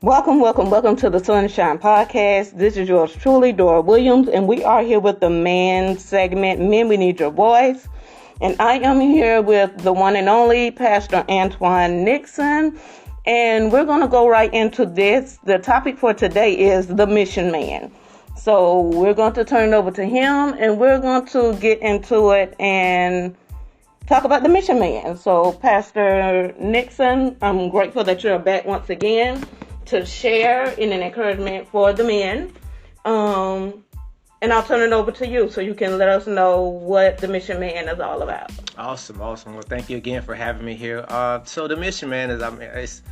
Welcome to the Sunshine Podcast. This is yours truly, Dora Williams, and we are here with the men segment, Men We Need Your Voice. And I am here with the one and only Pastor Antwon Nixon, and we're going to go right into this. The topic for today is the mission man. So we're going to turn it over to him, and we're going to get into it and talk about the mission man. So, Pastor Nixon, I'm grateful that you're back once again to share in an encouragement for the men. And I'll turn it over to you so you can let us know what the mission man is all about. Awesome. Well, thank you again for having me here. So the mission man is,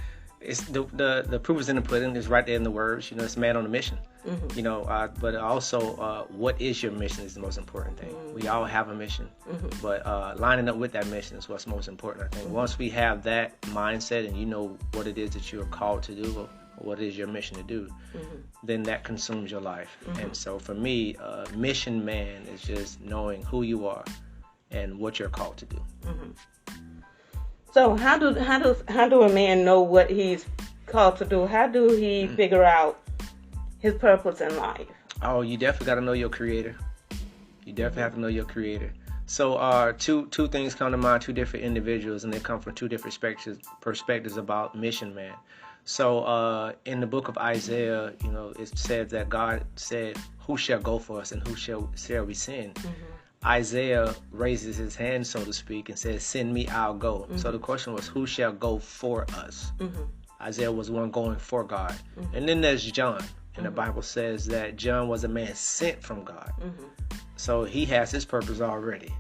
it's the proof is in the pudding. It's right there in the words. It's man on a mission. Mm-hmm. But also, what is your mission is the most important thing. Mm-hmm. We all have a mission, mm-hmm. but lining up with that mission is what's most important. I think once we have that mindset and you know what it is that you're called to do, or what is your mission to do, mm-hmm. then that consumes your life. Mm-hmm. And so for me, mission man is just knowing who you are and what you're called to do. Mm-hmm. So how do a man know what he's called to do? How do he figure out his purpose in life? Oh, you definitely got to know your creator. You definitely have to know your creator. So two things come to mind, two different individuals, and they come from two different perspectives about mission man. So in the book of Isaiah, it says that God said, "Who shall go for us, and who shall we send?" Mm-hmm. Isaiah raises his hand, so to speak, and says, "Send me, I'll go." Mm-hmm. So the question was, who shall go for us? Mm-hmm. Isaiah was one going for God. Mm-hmm. And then there's John. And the Bible says that John was a man sent from God. Mm-hmm. So he has his purpose already.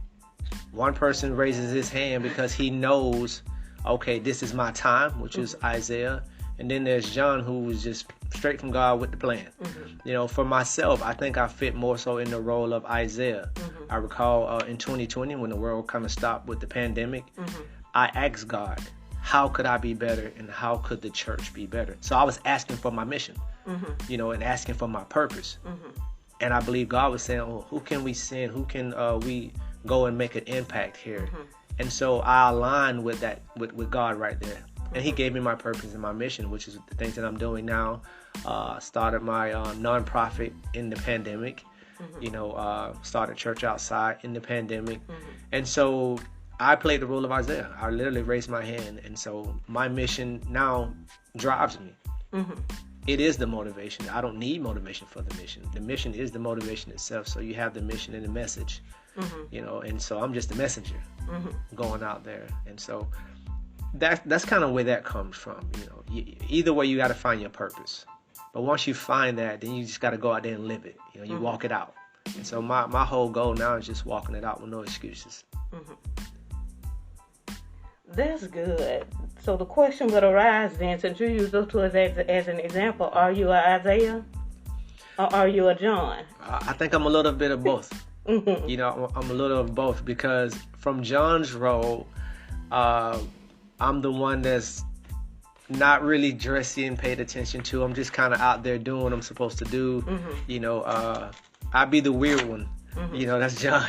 One person raises his hand because he knows, okay, this is my time, which is Isaiah. And then there's John, who was just straight from God with the plan. Mm-hmm. For myself, I think I fit more so in the role of Isaiah. Mm-hmm. I recall in 2020, when the world kind of stopped with the pandemic, mm-hmm. I asked God, how could I be better and how could the church be better? So I was asking for my mission, mm-hmm. And asking for my purpose. Mm-hmm. And I believe God was saying, who can we send? Who can we go and make an impact here? Mm-hmm. And so I aligned with that, with God right there. And he gave me my purpose and my mission, which is the things that I'm doing now. Started my nonprofit in the pandemic, mm-hmm. Started church outside in the pandemic. Mm-hmm. And so I played the role of Isaiah. I literally raised my hand. And so my mission now drives me. Mm-hmm. It is the motivation. I don't need motivation for the mission. The mission is the motivation itself. So you have the mission and the message, mm-hmm. And so I'm just the messenger, mm-hmm. going out there. And so that's kind of where that comes from. Either way, you got to find your purpose. But once you find that, then you just got to go out there and live it. You mm-hmm. walk it out. And so my whole goal now is just walking it out with no excuses. Mm-hmm. That's good. So the question would arise then, since you use those two as an example, are you a Isaiah or are you a John? I think I'm a little bit of both. Mm-hmm. I'm a little of both, because from John's role, I'm the one that's not really dressy and paid attention to. I'm just kind of out there doing what I'm supposed to do. Mm-hmm. I'd be the weird one. Mm-hmm. That's John.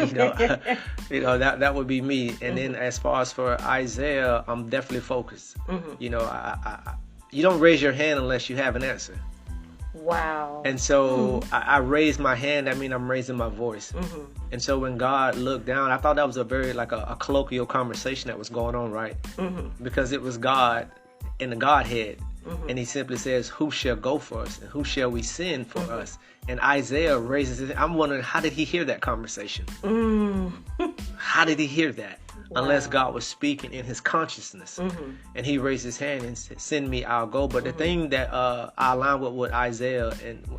That would be me. And mm-hmm. then as far as for Isaiah, I'm definitely focused. Mm-hmm. You don't raise your hand unless you have an answer. Wow. And so I raise my hand. That means I'm raising my voice. Mm-hmm. And so when God looked down, I thought that was a very a colloquial conversation that was going on, right? Mm-hmm. Because it was God in the Godhead. Mm-hmm. And he simply says, who shall go for us and who shall we send for mm-hmm. us? And Isaiah raises it. I'm wondering, how did he hear that conversation? Mm. How did he hear that? Wow. Unless God was speaking in his consciousness. Mm-hmm. And he raised his hand and said, send me, I'll go. But mm-hmm. the thing that I align with Isaiah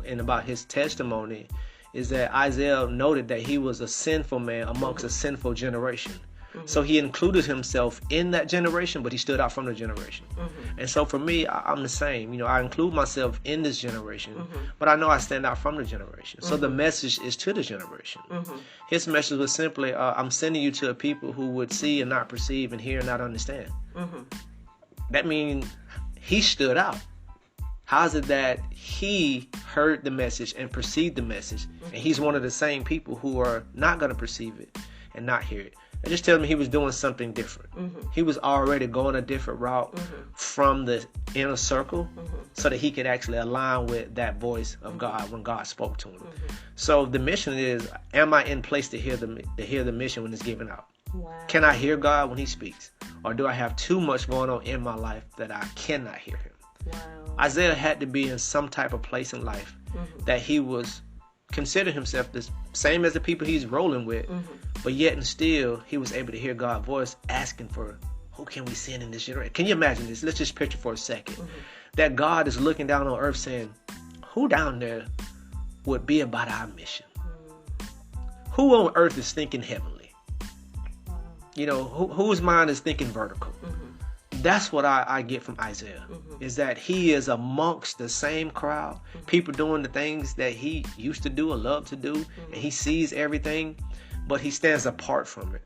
and about his testimony is that Isaiah noted that he was a sinful man amongst a sinful generation. Mm-hmm. So he included himself in that generation, but he stood out from the generation. Mm-hmm. And so for me, I'm the same. I include myself in this generation, mm-hmm. but I know I stand out from the generation. Mm-hmm. So the message is to the generation. Mm-hmm. His message was simply, I'm sending you to a people who would see and not perceive and hear and not understand. Mm-hmm. That means he stood out. How is it that he heard the message and perceived the message, mm-hmm. and he's one of the same people who are not going to perceive it and not hear it. It just tells me he was doing something different. He was already going a different route from the inner circle so that he could actually align with that voice of God when God spoke to him. So the mission is, am I in place to hear the mission when it's given out? Wow. Can I hear God when he speaks? Or do I have too much going on in my life that I cannot hear him? Wow. Isaiah had to be in some type of place in life that he was considered himself the same as the people he's rolling with, but yet and still he was able to hear God's voice asking for, who can we send in this generation? Can you imagine this? Let's just picture for a second that God is looking down on earth saying, who down there would be about our mission? Who on earth is thinking heavenly? You know, whose mind is thinking vertical? That's what I get from Isaiah, is that he is amongst the same crowd, people doing the things that he used to do or loved to do, and he sees everything, but he stands apart from it.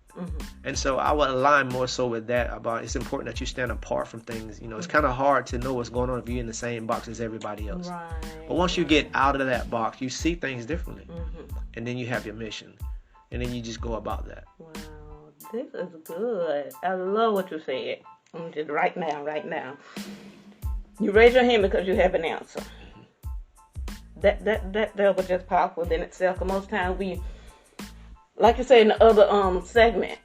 And so I would align more so with that, about it's important that you stand apart from things. You know, it's kind of hard to know what's going on if you're in the same box as everybody else. Right. But once you get out of that box, you see things differently, and then you have your mission, and then you just go about that. Wow, this is good. I love what you said. I'm just right now. You raise your hand because you have an answer. That was just powerful in itself. Cause most times we, like you say in the other segment,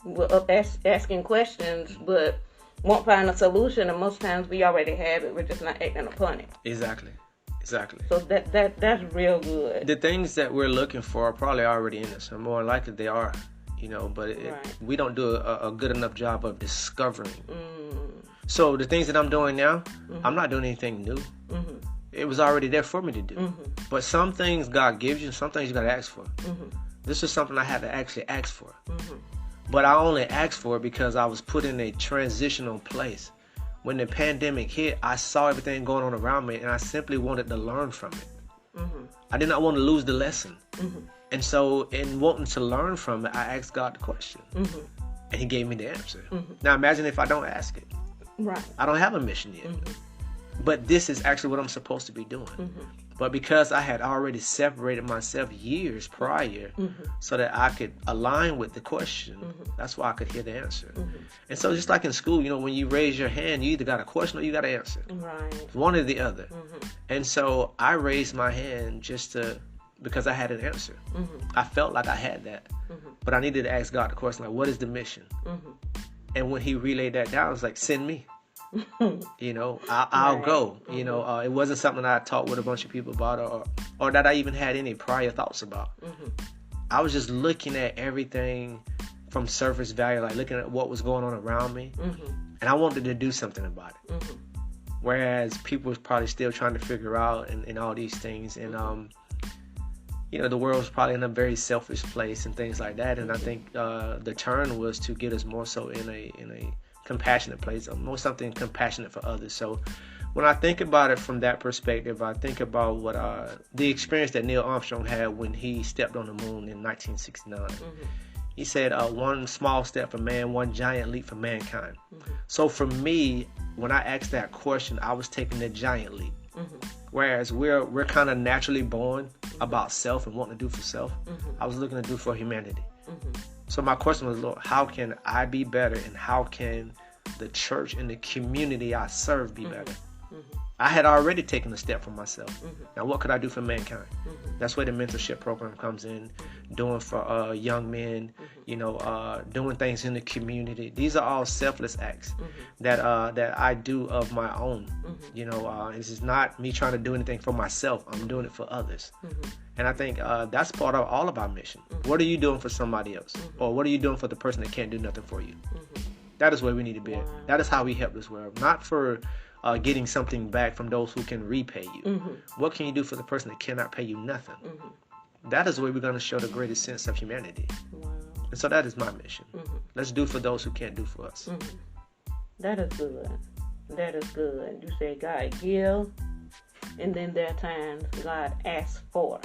we're up asking questions, but won't find a solution. And most times we already have it. We're just not acting upon it. Exactly. So that's real good. The things that we're looking for are probably already in us, or more likely they are. You know, but we don't do a good enough job of discovering. So the things that I'm doing now, I'm not doing anything new. It was already there for me to do. But some things God gives you, some things you got to ask for. This is something I had to actually ask for. But I only asked for it because I was put in a transitional place. When the pandemic hit, I saw everything going on around me, and I simply wanted to learn from it. I did not want to lose the lesson. And so in wanting to learn from it, I asked God the question. And he gave me the answer. Now imagine if I don't ask it. Right. I don't have a mission yet. But this is actually what I'm supposed to be doing. But because I had already separated myself years prior so that I could align with the question, that's why I could hear the answer. And so just like in school, you know, when you raise your hand, you either got a question or you got an answer. Right. One or the other. And so I raised my hand because I had an answer. I felt like I had that. But I needed to ask God the question, like, what is the mission? And when he relayed that down, I was like, send me. You know, I'll go. You know, it wasn't something I talked with a bunch of people about or that I even had any prior thoughts about. I was just looking at everything from surface value, like looking at what was going on around me. And I wanted to do something about it. Whereas people was probably still trying to figure out and all these things. And, you know, the world was probably in a very selfish place and things like that. And I think the turn was to get us more so in a compassionate place, or more something compassionate for others. So when I think about it from that perspective, I think about what the experience that Neil Armstrong had when he stepped on the moon in 1969. He said, one small step for man, one giant leap for mankind. So for me, when I asked that question, I was taking the giant leap. Whereas we're kind of naturally born about self and wanting to do for self. I was looking to do for humanity. So my question was, Lord, how can I be better, and how can the church and the community I serve be better? I had already taken a step for myself. Now, what could I do for mankind? That's where the mentorship program comes in, doing for young men, you know, doing things in the community. These are all selfless acts that I do of my own. You know, this is not me trying to do anything for myself. I'm doing it for others. And I think that's part of all of our mission. What are you doing for somebody else? Or what are you doing for the person that can't do nothing for you? That is where we need to be at. That is how we help this world. Not for getting something back from those who can repay you. What can you do for the person that cannot pay you nothing? That is where we're going to show the greatest sense of humanity. And so that is my mission. Let's do for those who can't do for us. That is good. That is good. You say God give, and then there are times God asks for.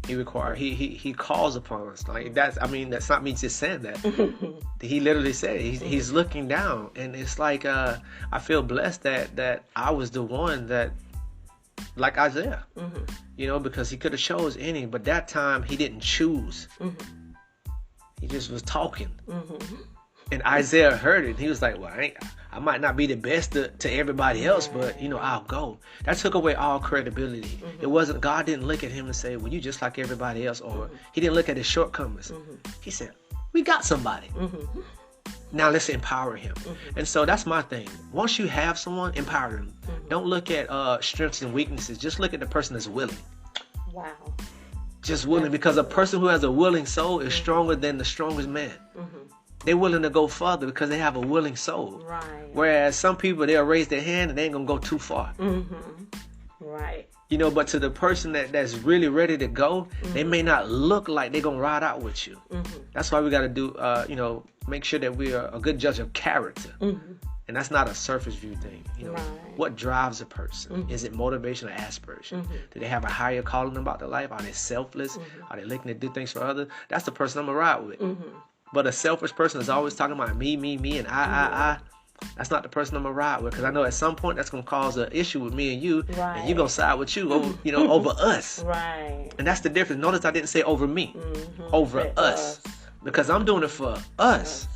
He calls upon us. Like that's not me just saying that. He literally said he's looking down, and it's like I feel blessed that I was the one that, like Isaiah, you know, because he could have chose any, but that time he didn't choose. just was talking. Mm-hmm. And Isaiah heard it. He was like, well, I might not be the best to everybody else, but, I'll go. That took away all credibility. Mm-hmm. It wasn't, God didn't look at him and say, well, you just like everybody else. Or he didn't look at his shortcomings. Mm-hmm. He said, we got somebody. Mm-hmm. Now let's empower him. Mm-hmm. And so that's my thing. Once you have someone, empower them. Mm-hmm. Don't look at strengths and weaknesses. Just look at the person that's willing. Wow. Just willing. Because a person who has a willing soul is stronger than the strongest man. Mm-hmm. They're willing to go further because they have a willing soul. Right. Whereas some people, they'll raise their hand and they ain't going to go too far. Mm-hmm. Right. But to the person that's really ready to go, they may not look like they're going to ride out with you. Mm-hmm. That's why we got to do, make sure that we are a good judge of character. Mm-hmm. And that's not a surface view thing. Right. What drives a person? Mm-hmm. Is it motivation or aspiration? Mm-hmm. Do they have a higher calling about their life? Are they selfless? Are they looking to do things for others? That's the person I'm going to ride with. Mm-hmm. But a selfish person is always talking about me, and I. That's not the person I'm going to ride with. Because I know at some point that's going to cause an issue with me and you. Right. And you're going to side with you over, over us. Right. And that's the difference. Notice I didn't say over me. Mm-hmm. Over us. Because I'm doing it for us.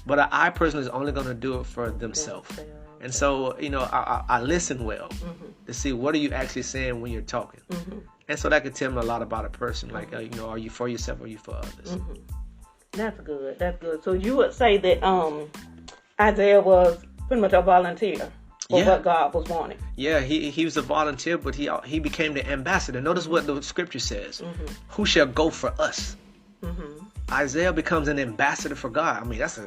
But I person is only going to do it for themselves. And so, I listen well to see what are you actually saying when you're talking. Mm-hmm. And so that could tell me a lot about a person. Like, are you for yourself or are you for others? Mm-hmm. That's good. That's good. So you would say that Isaiah was pretty much a volunteer for what God was wanting. Yeah, he was a volunteer, but he became the ambassador. Notice what the scripture says. Who shall go for us? Isaiah becomes an ambassador for God. I mean, that's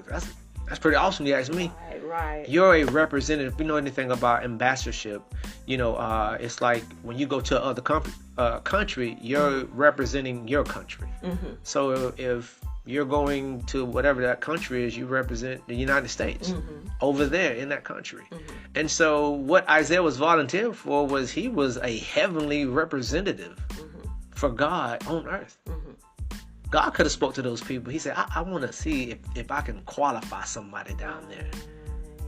pretty awesome, you ask me. Right. You're a representative. If you know anything about ambassadorship, it's like when you go to another country, you're representing your country. So if you're going to whatever that country is, you represent the United States over there in that country. And so what Isaiah was volunteering for was he was a heavenly representative for God on earth. God could have spoke to those people. He said, I want to see if I can qualify somebody down there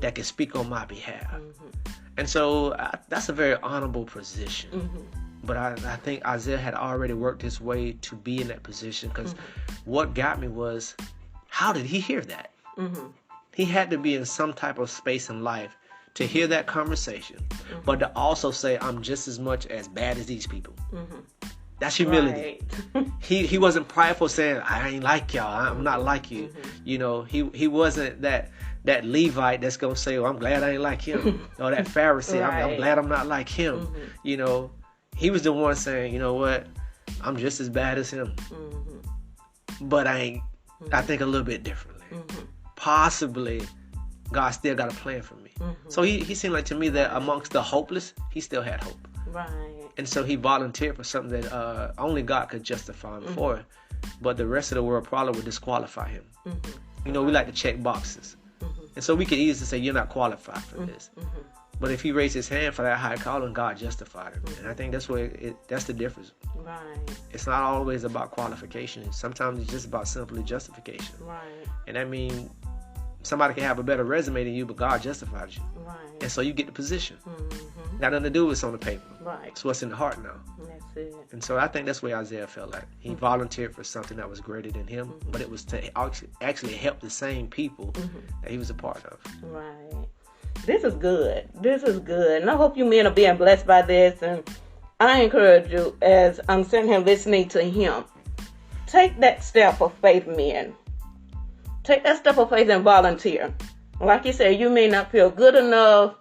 that can speak on my behalf. And so that's a very honorable position. But I think Isaiah had already worked his way to be in that position, because what got me was, how did he hear that? He had to be in some type of space in life to hear that conversation, but to also say, I'm just as much as bad as these people. That's humility. Right. He wasn't prideful saying, I ain't like y'all. I'm not like you. He wasn't that Levite that's going to say, well, I'm glad I ain't like him. Or that Pharisee, right. I'm glad I'm not like him. He was the one saying, you know what? I'm just as bad as him. But I think a little bit differently. Possibly God still got a plan for me. So he seemed like to me that amongst the hopeless, he still had hope. Right. And so he volunteered for something that only God could justify him for. But the rest of the world probably would disqualify him. We like to check boxes. And so we could easily say, you're not qualified for this. But if he raised his hand for that high calling, God justified him. And I think that's that's the difference. Right. It's not always about qualification. Sometimes it's just about simply justification. Right. And that means somebody can have a better resume than you, but God justified you. Right. And so you get the position. Got nothing to do with what's on the paper. Right. It's what's in the heart now. That's it. And so I think that's where Isaiah felt like. He volunteered for something that was greater than him, but it was to actually help the same people that he was a part of. Right. This is good. This is good. And I hope you men are being blessed by this. And I encourage you, as I'm sitting here listening to him, take that step of faith, men. Take that step of faith and volunteer. Like you said, you may not feel good enough.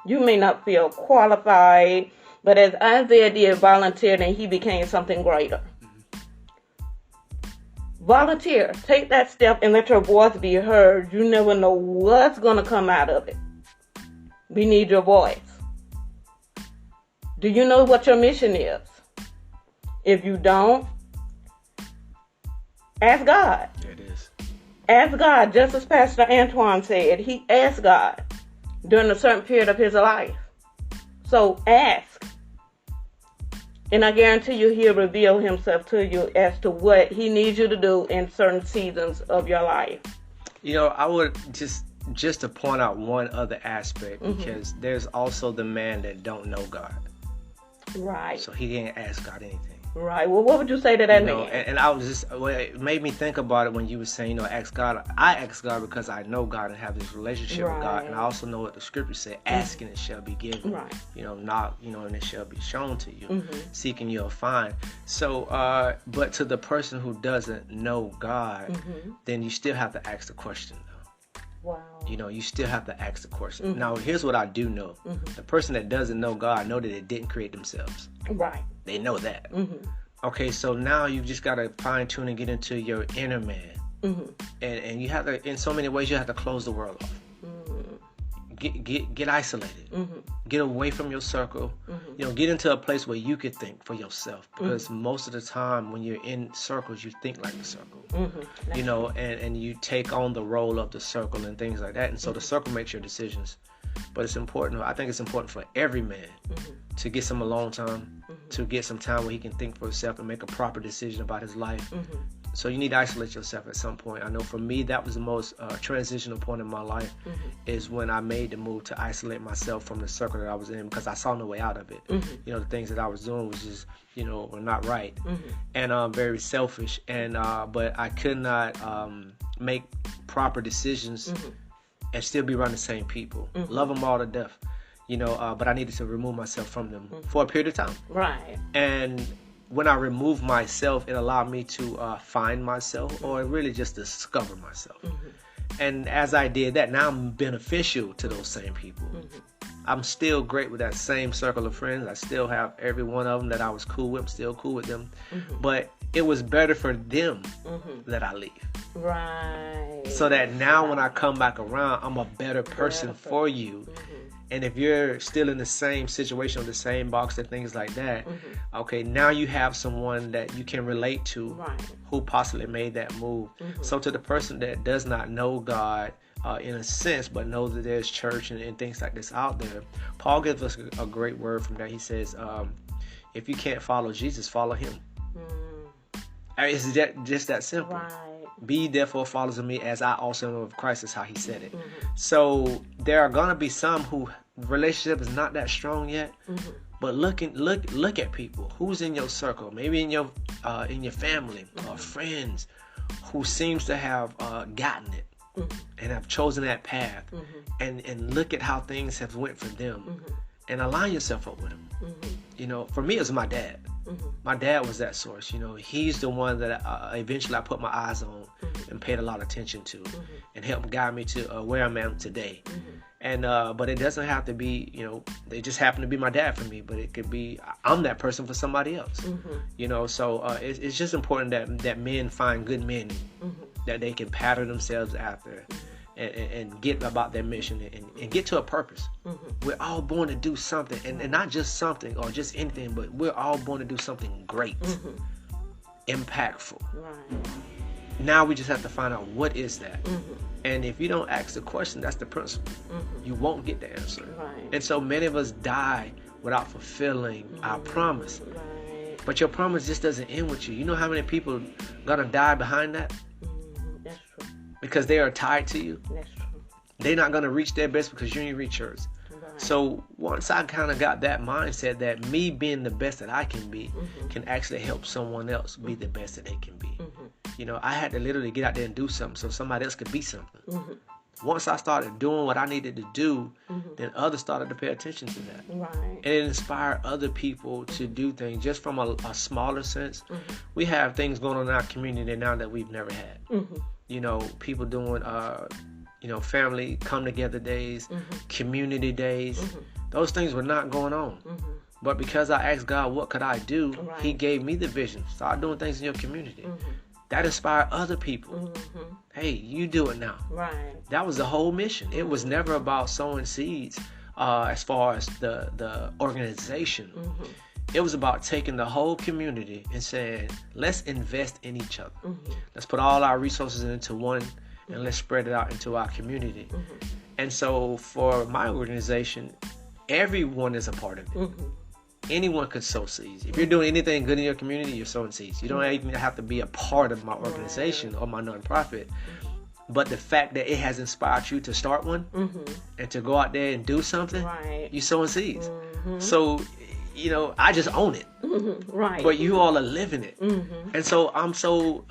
You may not feel qualified. But as Isaiah did, volunteer, and he became something greater. Volunteer. Take that step and let your voice be heard. You never know what's going to come out of it. We need your voice. Do you know what your mission is? If you don't, ask God. It is. Ask God, just as Pastor Antwon said. He asked God during a certain period of his life. So ask. And I guarantee you he'll reveal himself to you as to what he needs you to do in certain seasons of your life. I would just to point out one other aspect, because there's also the man that don't know God. Right. So he didn't ask God anything. Right. Well, what would you say to that You know, man? and I was just, well, it made me think about it when you were saying, ask God. I ask God because I know God and have this relationship with God, and I also know what the scripture said: asking it shall be given. Right. Knock, and it shall be shown to you. Seeking you'll find. So, but to the person who doesn't know God, then you still have to ask the question. Wow. You still have to ask the question. Now, here's what I do know: the person that doesn't know God know that they didn't create themselves. Right. They know that. Okay, so now you just got to fine tune and get into your inner man. And you have to, in so many ways, you have to close the world off. Get isolated. Get away from your circle. Get into a place where you could think for yourself. Because most of the time when you're in circles, you think like the circle. And you take on the role of the circle and things like that. And so the circle makes your decisions. But it's important. I think it's important for every man to get some alone time, to get some time where he can think for himself and make a proper decision about his life. So you need to isolate yourself at some point. I know for me, that was the most transitional point in my life, is when I made the move to isolate myself from the circle that I was in, because I saw no way out of it. The things that I was doing was just, were not right, and very selfish. And but I could not make proper decisions and still be around the same people. Love them all to death, but I needed to remove myself from them for a period of time. Right. And when I removed myself, it allowed me to find myself, or really just discover myself. And as I did that, now I'm beneficial to those same people. I'm still great with that same circle of friends. I still have every one of them that I was cool with. I'm still cool with them. But it was better for them that I leave. Right. So that now when I come back around, I'm a better person for you. And if you're still in the same situation or the same box and things like that, okay, now you have someone that you can relate to who possibly made that move. So to the person that does not know God in a sense, but know that there's church and things like this out there, Paul gives us a great word from that. He says, if you can't follow Jesus, follow him. It's just that simple. Right. Be therefore followers of me as I also am of Christ, is how he said it. So there are gonna be some who relationship is not that strong yet. But look at people who's in your circle, maybe in your family or friends, who seems to have gotten it and have chosen that path, and look at how things have went for them, and align yourself up with them. For me, it was my dad. My dad was that source. He's the one that eventually I put my eyes on and paid a lot of attention to, and helped guide me to where I'm at today. And but it doesn't have to be, they just happen to be my dad for me, but it could be I'm that person for somebody else. So it's just important that men find good men that they can pattern themselves after. And get about their mission and get to a purpose. We're all born to do something, and not just something or just anything, but we're all born to do something great, impactful. Right. Now we just have to find out what is that. And if you don't ask the question, that's the principle. You won't get the answer. Right. And so many of us die without fulfilling our promise. Right. But your promise just doesn't end with you. You know how many people gonna die behind that? That's true. Because they are tied to you. That's true. They're not going to reach their best because you ain't reach yours. Right. So once I kind of got that mindset that me being the best that I can be can actually help someone else be the best that they can be. I had to literally get out there and do something so somebody else could be something. Once I started doing what I needed to do, then others started to pay attention to that. Right. And it inspired other people to do things just from a smaller sense. We have things going on in our community now that we've never had. People doing, family come together days, community days. Those things were not going on. But because I asked God, what could I do? Right. He gave me the vision. Start doing things in your community. That inspired other people. Hey, you do it now. Right. That was the whole mission. It was never about sowing seeds as far as the organization. It was about taking the whole community and saying, let's invest in each other. Let's put all our resources into one, and let's spread it out into our community. And so for my organization, everyone is a part of it. Anyone could sow seeds. If you're doing anything good in your community, you're sowing seeds. You don't even have to be a part of my organization or my nonprofit. But the fact that it has inspired you to start one and to go out there and do something, you're sowing seeds. So I just own it. Right. But you all are living it. Mm-hmm. And so I'm so,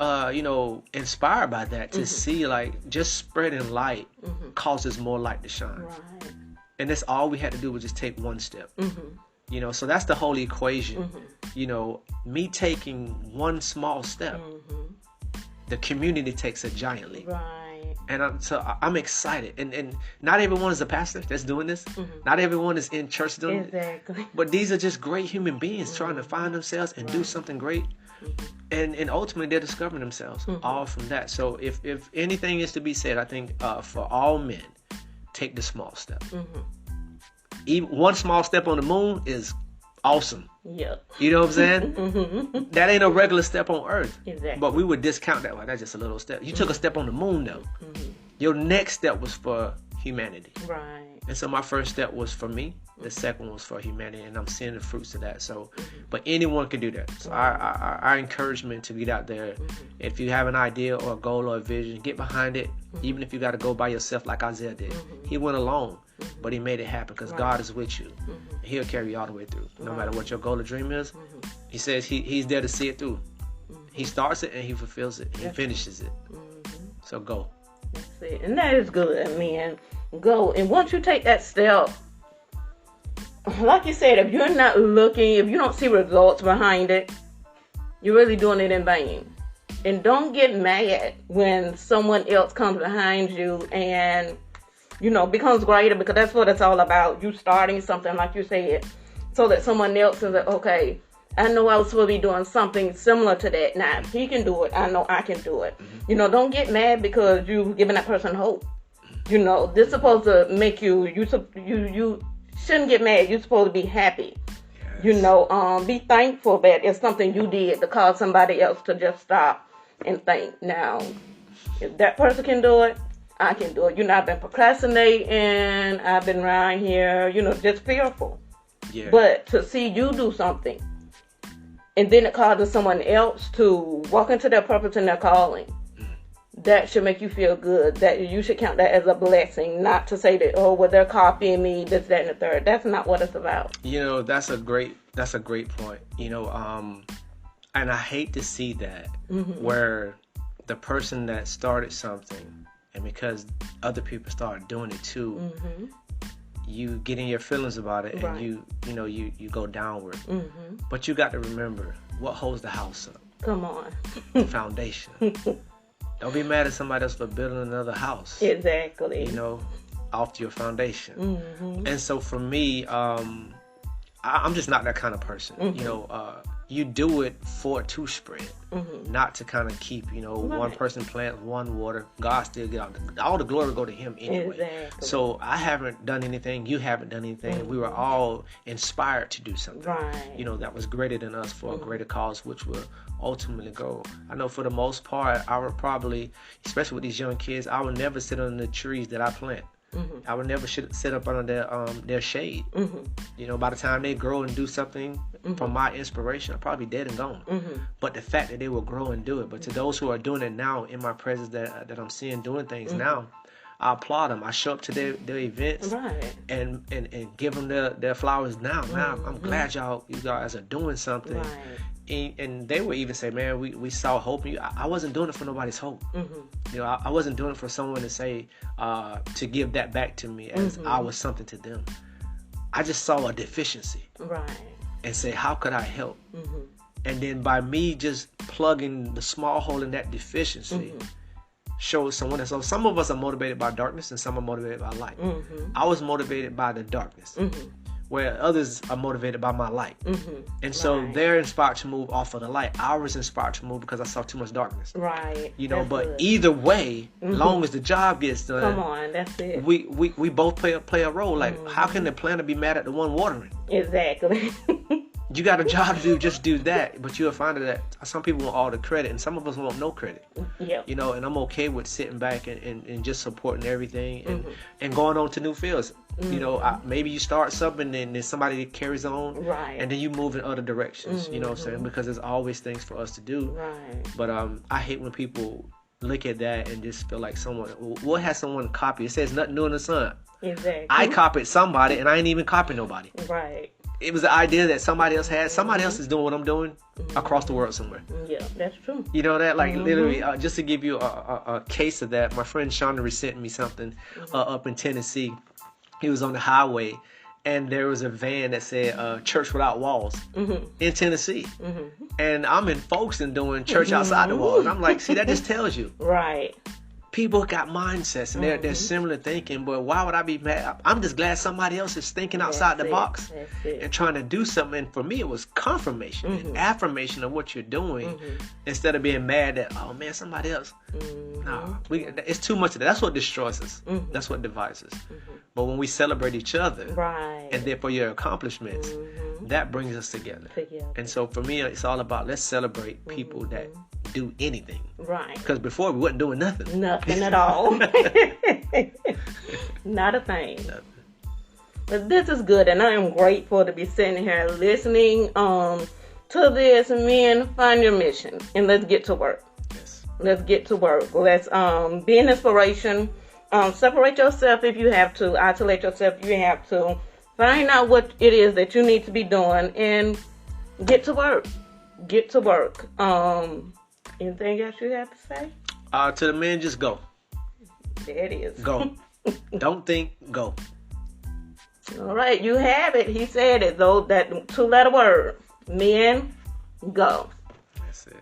inspired by that to see, like, just spreading light causes more light to shine. Right. And that's all we had to do was just take one step. Mm-hmm. So that's the whole equation. Me taking one small step, the community takes a giant leap. Right. And I'm excited. And not everyone is a pastor that's doing this. Not everyone is in church doing it. Exactly. But these are just great human beings trying to find themselves and do something great. And ultimately they're discovering themselves all from that. So if anything is to be said, I think for all men, take the small step. Even one small step on the moon is awesome. Yep. You know what I'm saying? That ain't a regular step on earth. Exactly. But we would discount that. Like, that's just a little step. You took a step on the moon, though. Your next step was for humanity. Right. And so my first step was for me. The second one was for humanity. And I'm seeing the fruits of that. So, but anyone can do that. So our encouragement to get out there. If you have an idea or a goal or a vision, get behind it. Even if you got to go by yourself like Isaiah did. He went alone. But he made it happen because God is with you. He'll carry you all the way through. No matter what your goal or dream is. He says he's there to see it through. He starts it and he fulfills it. He finishes it. So go. That's it. And that is good, man. Go. And once you take that step, like you said, if you're not looking, if you don't see results behind it, you're really doing it in vain. And don't get mad when someone else comes behind you and becomes greater, because that's what it's all about. You starting something, like you said, so that someone else is like, okay, I know I was supposed to be doing something similar to that. Now, if he can do it, I know I can do it. Don't get mad because you've given that person hope. This is supposed to make you shouldn't get mad. You're supposed to be happy. Yes. Be thankful that it's something you did to cause somebody else to just stop and think. Now, if that person can do it, I can do it. I've been procrastinating. I've been around here, just fearful. Yeah. But to see you do something, and then it causes someone else to walk into their purpose and their calling, that should make you feel good. That you should count that as a blessing, not to say that, oh, well, they're copying me, this, that, and the third. That's not what it's about. That's a great point. And I hate to see that where the person that started something, and because other people started doing it too, you get in your feelings about it, and you go downward. But you got to remember what holds the house up. Come on. The foundation. Don't be mad at somebody else for building another house. Exactly. Off your foundation. And so for me, I'm just not that kind of person. You do it for it to spread, not to kind of keep, one person plant, one water. God still get all the glory go to Him anyway. Exactly. So I haven't done anything. You haven't done anything. We were all inspired to do something. Right. That was greater than us for a greater cause, which will ultimately go. I know for the most part, I would probably, especially with these young kids, I would never sit under the trees that I plant. I would never sit up under their shade. By the time they grow and do something from my inspiration, I'll probably be dead and gone. But the fact that they will grow and do it. But to those who are doing it now in my presence, that I'm seeing doing things now, I applaud them. I show up to their events and give them their flowers now. I'm glad you guys are doing something. Right. And they would even say, man, we saw hope in you. I wasn't doing it for nobody's hope. I wasn't doing it for someone to say, to give that back to me as I was something to them. I just saw a deficiency. Right. And say, how could I help? And then by me just plugging the small hole in that deficiency, shows someone else. So some of us are motivated by darkness and some are motivated by light. I was motivated by the darkness. Where others are motivated by my light. And so they're inspired to move off of the light. I was inspired to move because I saw too much darkness. Right. That's but good. Either way, long as the job gets done, come on, that's it. We both play a role. Like, how can the planter be mad at the one watering? Exactly. You got a job to do, just do that. But you'll find that some people want all the credit and some of us want no credit. Yeah. And I'm okay with sitting back and just supporting everything and going on to new fields. Maybe you start something and then somebody carries on. Right. And then you move in other directions. You know what I'm saying? Because there's always things for us to do. Right. But I hate when people look at that and just feel like what has someone copied? It says nothing new in the sun. Exactly. I copied somebody and I ain't even copied nobody. Right. it was the idea that somebody else had. Somebody else is doing what I'm doing across the world somewhere. Yeah, that's true. You know that? Like, literally, just to give you a case of that, my friend Shauna sent me something up in Tennessee. He was on the highway, and there was a van that said Church Without Walls in Tennessee. And I'm in Folkestone doing church outside the walls. And I'm like, see, that just tells you. Right. People got mindsets, and they're similar thinking, but why would I be mad? I'm just glad somebody else is thinking outside the box and trying to do something. And for me, it was confirmation and affirmation of what you're doing instead of being mad that, oh man, somebody else. No, it's too much of that. That's what destroys us. That's what divides us. But when we celebrate each other, and therefore your accomplishments, that brings us together. And so for me, it's all about, let's celebrate people that do anything. Right. Because before we wasn't doing nothing. Nothing at all. Not a thing. Nothing. But this is good, and I am grateful to be sitting here listening to this. Men, find your mission, and let's get to work. Yes. Let's get to work. Let's be an inspiration. Separate yourself if you have to. Isolate yourself if you have to. Find out what it is that you need to be doing, and get to work. Get to work. Anything else you have to say? To the men, just go. There it is. Go. Don't think, go. All right, you have it. He said it, though, that 2-letter word. Men, go. That's it.